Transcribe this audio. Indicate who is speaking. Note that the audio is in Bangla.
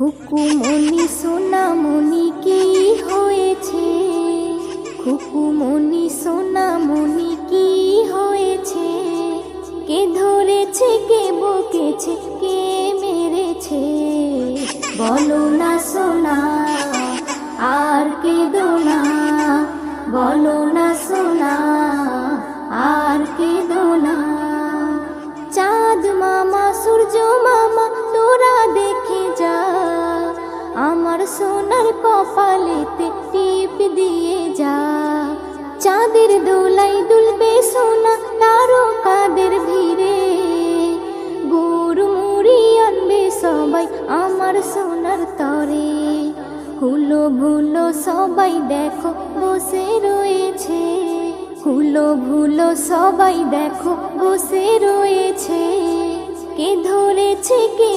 Speaker 1: খুকুমনি সোনামনি কি হয়েছে? খুকুমনি সোনামনি কি হয়েছে? কে ধরেছে, কে বকেছে, কে মেরেছে? বলো না সোনা, আর কেঁদো না। বলো না সোনা, আর কেঁদো না। চাঁদ মামা, সূর্য মামা, তোরা দেখে যা, আমার সোনার কপালেতে টিপ দিয়ে যা। চাঁদের দোলাই দুলবে সোনা তারকাদের ভিড়ে, গুড় মুড়ি আনবে সবাই আমার সোনার তরে। হুলো ভুলো সবাই দেখো বসে রয়েছে, হুলো ভুলো সবাই দেখো বসে রয়েছে। কে ধরেছে, কে